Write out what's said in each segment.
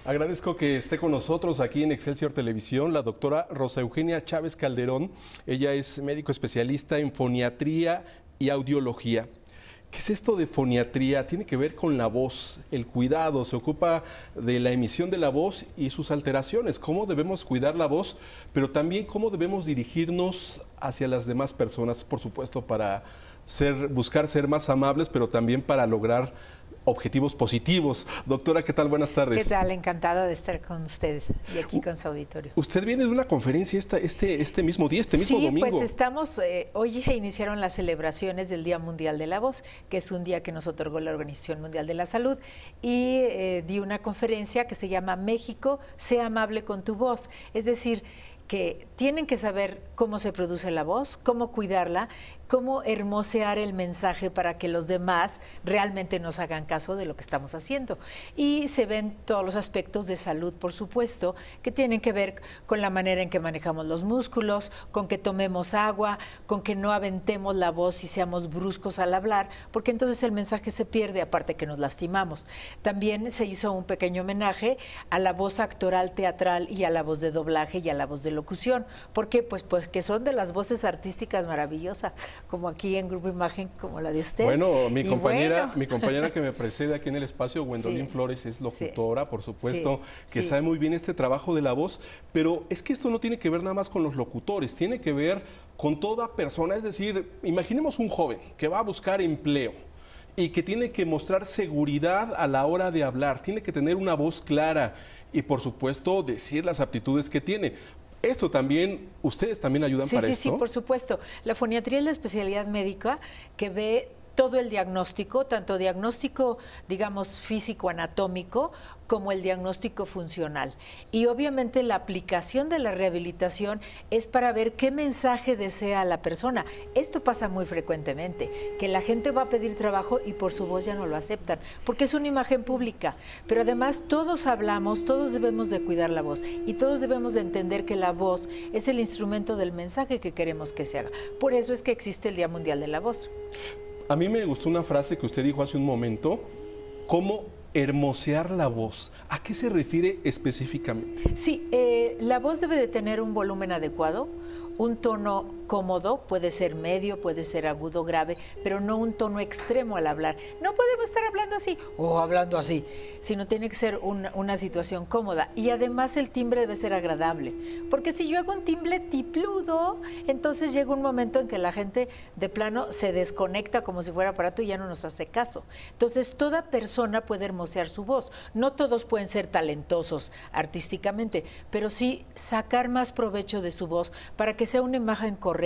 Agradezco que esté con nosotros aquí en Excelsior Televisión la doctora Rosa Eugenia Chávez Calderón. Ella es médico especialista en foniatría y audiología. ¿Qué es esto de foniatría? Tiene que ver con la voz, el cuidado, se ocupa de la emisión de la voz y sus alteraciones, cómo debemos cuidar la voz, pero también cómo debemos dirigirnos hacia las demás personas, por supuesto, para buscar ser más amables, pero también para lograr objetivos positivos. Doctora, ¿qué tal? Buenas tardes. ¿Qué tal? Encantada de estar con usted y aquí con su auditorio. Usted viene de una conferencia este mismo día, este mismo domingo. Sí, pues estamos, hoy iniciaron las celebraciones del Día Mundial de la Voz, que es un día que nos otorgó la Organización Mundial de la Salud, y di una conferencia que se llama México, sea amable con tu voz. Es decir, que tienen que saber cómo se produce la voz, cómo cuidarla, cómo hermosear el mensaje para que los demás realmente nos hagan caso de lo que estamos haciendo. Y se ven todos los aspectos de salud, por supuesto, que tienen que ver con la manera en que manejamos los músculos, con que tomemos agua, con que no aventemos la voz y seamos bruscos al hablar, porque entonces el mensaje se pierde, aparte que nos lastimamos. También se hizo un pequeño homenaje a la voz actoral teatral y a la voz de doblaje y a la voz de locución. ¿Por qué? Pues que son de las voces artísticas maravillosas, como aquí en Grupo Imagen, como la de usted. Bueno, mi compañera que me precede aquí en el espacio, Gwendolyn Flores, es locutora, por supuesto, que sabe muy bien este trabajo de la voz, pero es que esto no tiene que ver nada más con los locutores, tiene que ver con toda persona, es decir, imaginemos un joven que va a buscar empleo y que tiene que mostrar seguridad a la hora de hablar, tiene que tener una voz clara y, por supuesto, decir las aptitudes que tiene. Esto también, ustedes también ayudan para esto. Sí, por supuesto. La foniatría es la especialidad médica que ve todo el diagnóstico, tanto diagnóstico, digamos, físico-anatómico, como el diagnóstico funcional. Y obviamente la aplicación de la rehabilitación es para ver qué mensaje desea la persona. Esto pasa muy frecuentemente, que la gente va a pedir trabajo y por su voz ya no lo aceptan, porque es una imagen pública. Pero además todos hablamos, todos debemos de cuidar la voz y todos debemos de entender que la voz es el instrumento del mensaje que queremos que se haga. Por eso es que existe el Día Mundial de la Voz. A mí me gustó una frase que usted dijo hace un momento, ¿cómo hermosear la voz? ¿A qué se refiere específicamente? Sí, la voz debe de tener un volumen adecuado, un tono cómodo, puede ser medio, puede ser agudo, grave, pero no un tono extremo al hablar. No podemos estar hablando así o hablando así, sino tiene que ser una situación cómoda. Y además el timbre debe ser agradable, porque si yo hago un timbre tipludo, entonces llega un momento en que la gente de plano se desconecta como si fuera aparato y ya no nos hace caso. Entonces toda persona puede hermosear su voz. No todos pueden ser talentosos artísticamente, pero sí sacar más provecho de su voz para que sea una imagen correcta.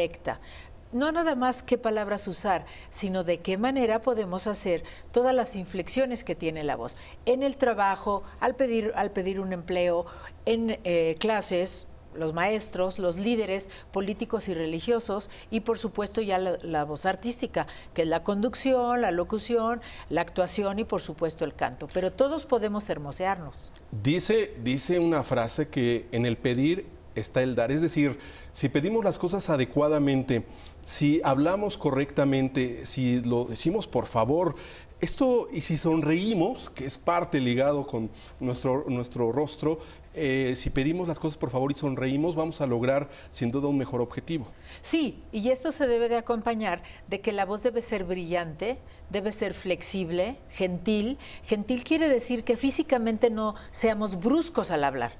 No nada más qué palabras usar, sino de qué manera podemos hacer todas las inflexiones que tiene la voz. En el trabajo, al pedir un empleo, en clases, los maestros, los líderes políticos y religiosos y por supuesto ya la voz artística, que es la conducción, la locución, la actuación y por supuesto el canto. Pero todos podemos hermosearnos. Dice una frase que en el pedir está el dar, es decir, si pedimos las cosas adecuadamente, si hablamos correctamente, si lo decimos por favor, esto, y si sonreímos, que es parte ligado con nuestro rostro, si pedimos las cosas por favor y sonreímos, vamos a lograr sin duda un mejor objetivo. Sí, y esto se debe de acompañar de que la voz debe ser brillante, debe ser flexible, gentil. Gentil quiere decir que físicamente no seamos bruscos al hablar.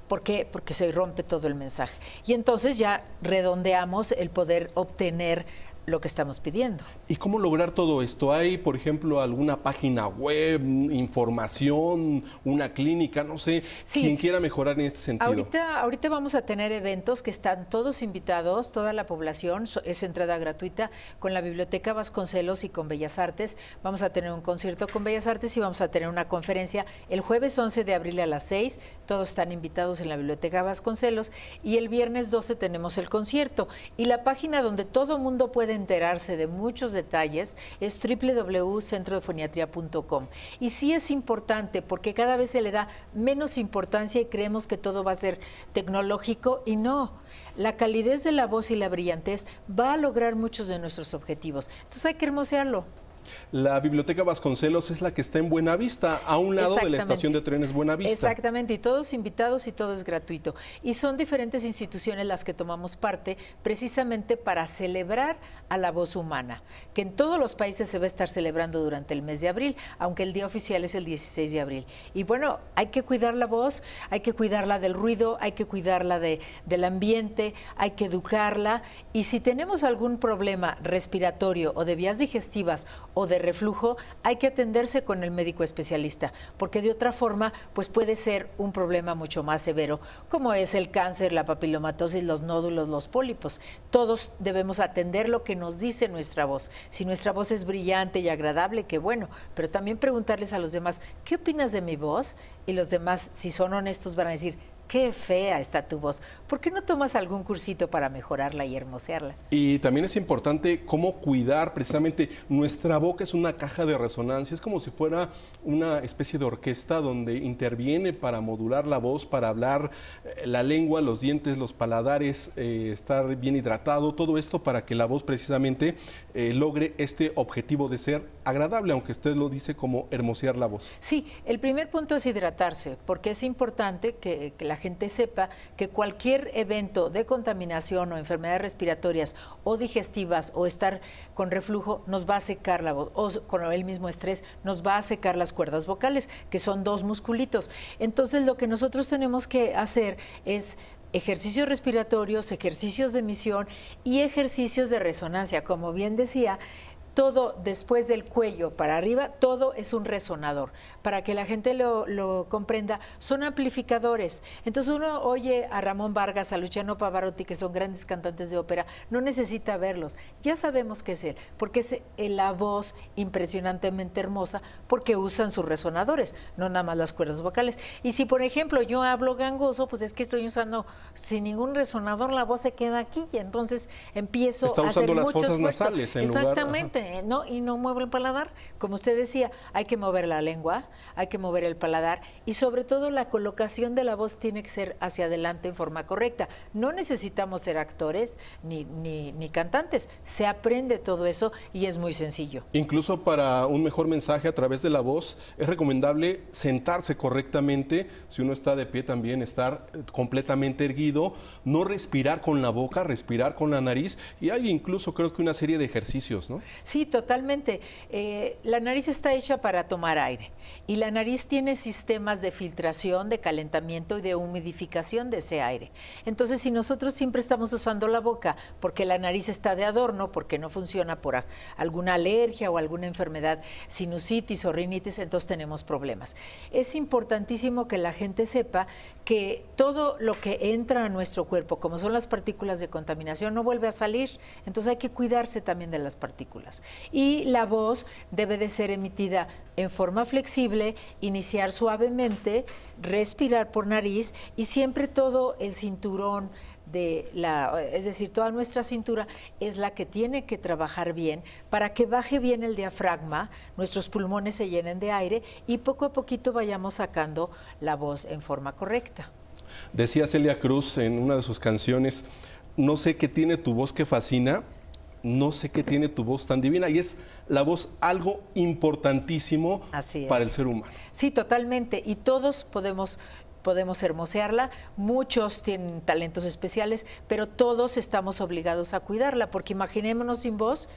¿Por qué? Porque se rompe todo el mensaje. Y entonces ya redondeamos el poder obtener lo que estamos pidiendo. ¿Y cómo lograr todo esto? ¿Hay, por ejemplo, alguna página web, información, una clínica, no sé, quien quiera mejorar en este sentido? Ahorita vamos a tener eventos que están todos invitados, toda la población, es entrada gratuita con la Biblioteca Vasconcelos y con Bellas Artes. Vamos a tener un concierto con Bellas Artes y vamos a tener una conferencia el jueves 11 de abril a las 6. Todos están invitados en la Biblioteca Vasconcelos y el viernes 12 tenemos el concierto. Y la página donde todo mundo puede enterarse de muchos detalles es www.centrodefoniatría.com. Y sí es importante porque cada vez se le da menos importancia y creemos que todo va a ser tecnológico y no. La calidez de la voz y la brillantez va a lograr muchos de nuestros objetivos. Entonces hay que hermosearlo. La Biblioteca Vasconcelos es la que está en Buenavista, a un lado de la estación de trenes Buenavista. Exactamente, y todos invitados y todo es gratuito. Y son diferentes instituciones las que tomamos parte precisamente para celebrar a la voz humana, que en todos los países se va a estar celebrando durante el mes de abril, aunque el día oficial es el 16 de abril. Y bueno, hay que cuidar la voz, hay que cuidarla del ruido, hay que cuidarla del ambiente, hay que educarla. Y si tenemos algún problema respiratorio o de vías digestivas o de reflujo, hay que atenderse con el médico especialista, porque de otra forma pues puede ser un problema mucho más severo, como es el cáncer, la papilomatosis, los nódulos, los pólipos. Todos debemos atender lo que nos dice nuestra voz. Si nuestra voz es brillante y agradable, qué bueno, pero también preguntarles a los demás, ¿qué opinas de mi voz? Y los demás, si son honestos, van a decir, qué fea está tu voz. ¿Por qué no tomas algún cursito para mejorarla y hermosearla? Y también es importante cómo cuidar precisamente nuestra boca. Es una caja de resonancia, es como si fuera una especie de orquesta donde interviene para modular la voz, para hablar la lengua, los dientes, los paladares, estar bien hidratado, todo esto para que la voz precisamente logre este objetivo de ser agradable, aunque usted lo dice como hermosear la voz. Sí, el primer punto es hidratarse, porque es importante que la gente sepa que cualquier evento de contaminación o enfermedades respiratorias o digestivas o estar con reflujo nos va a secar la voz, o con el mismo estrés nos va a secar las cuerdas vocales, que son dos musculitos. Entonces lo que nosotros tenemos que hacer es ejercicios respiratorios, ejercicios de emisión y ejercicios de resonancia. Como bien decía, todo después del cuello para arriba, todo es un resonador. Para que la gente lo comprenda, son amplificadores. Entonces uno oye a Ramón Vargas, a Luciano Pavarotti, que son grandes cantantes de ópera, no necesita verlos. Ya sabemos que es él, porque es la voz impresionantemente hermosa, porque usan sus resonadores, no nada más las cuerdas vocales. Y si, por ejemplo, yo hablo gangoso, pues es que estoy usando sin ningún resonador, la voz se queda aquí, y entonces empiezo a hacer mucho esfuerzo. Está usando las fosas nasales en lugar... Exactamente. ¿No? Y no mueve el paladar. Como usted decía, hay que mover la lengua, hay que mover el paladar y sobre todo la colocación de la voz tiene que ser hacia adelante en forma correcta. No necesitamos ser actores ni cantantes. Se aprende todo eso y es muy sencillo. Incluso para un mejor mensaje a través de la voz es recomendable sentarse correctamente. Si uno está de pie también estar completamente erguido, no respirar con la boca, respirar con la nariz y hay incluso creo que una serie de ejercicios, ¿no? Sí, totalmente. La nariz está hecha para tomar aire y la nariz tiene sistemas de filtración, de calentamiento y de humidificación de ese aire. Entonces, si nosotros siempre estamos usando la boca porque la nariz está de adorno, porque no funciona por alguna alergia o alguna enfermedad, sinusitis o rinitis, entonces tenemos problemas. Es importantísimo que la gente sepa que todo lo que entra a nuestro cuerpo, como son las partículas de contaminación, no vuelve a salir. Entonces hay que cuidarse también de las partículas. Y la voz debe de ser emitida en forma flexible, iniciar suavemente, respirar por nariz y siempre todo el cinturón es decir, toda nuestra cintura es la que tiene que trabajar bien para que baje bien el diafragma, nuestros pulmones se llenen de aire y poco a poquito vayamos sacando la voz en forma correcta. Decía Celia Cruz en una de sus canciones, no sé qué tiene tu voz que fascina, no sé qué tiene tu voz tan divina, y es la voz algo importantísimo para el ser humano. Sí, totalmente, y todos podemos hermosearla, muchos tienen talentos especiales, pero todos estamos obligados a cuidarla, porque imaginémonos sin voz,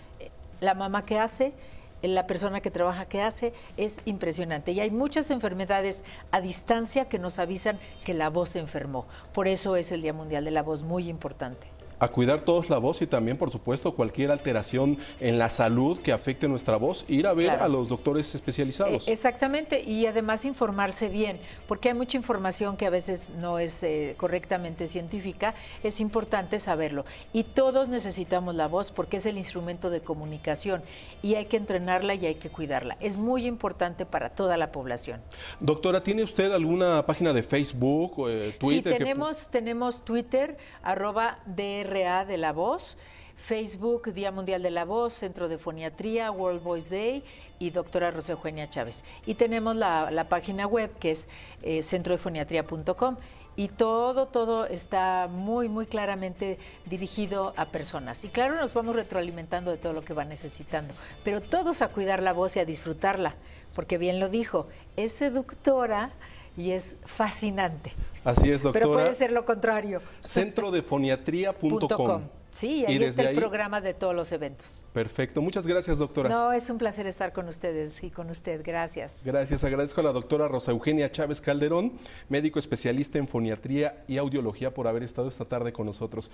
la mamá que hace, la persona que trabaja que hace, es impresionante. Y hay muchas enfermedades a distancia que nos avisan que la voz se enfermó. Por eso es el Día Mundial de la Voz, muy importante. A cuidar todos la voz y también, por supuesto, cualquier alteración en la salud que afecte nuestra voz, ir a ver a los doctores especializados. Exactamente, y además informarse bien, porque hay mucha información que a veces no es correctamente científica, es importante saberlo. Y todos necesitamos la voz porque es el instrumento de comunicación y hay que entrenarla y hay que cuidarla. Es muy importante para toda la población. Doctora, ¿tiene usted alguna página de Facebook, Twitter? Sí, tenemos Twitter, @DRA de la voz, Facebook, Día Mundial de la Voz, Centro de Foniatría, World Voice Day y doctora Rosa Eugenia Chávez. Y tenemos la página web que es centrodefoniatría.com. Y todo está muy claramente dirigido a personas. Y claro, nos vamos retroalimentando de todo lo que va necesitando. Pero todos a cuidar la voz y a disfrutarla, porque bien lo dijo, es seductora y es fascinante. Así es, doctora. Pero puede ser lo contrario. Centrodefoniatría.com. Sí, ahí está el programa de todos los eventos. Perfecto, muchas gracias, doctora. No, es un placer estar con ustedes y con usted, gracias. Gracias, agradezco a la doctora Rosa Eugenia Chávez Calderón, médico especialista en foniatría y audiología, por haber estado esta tarde con nosotros.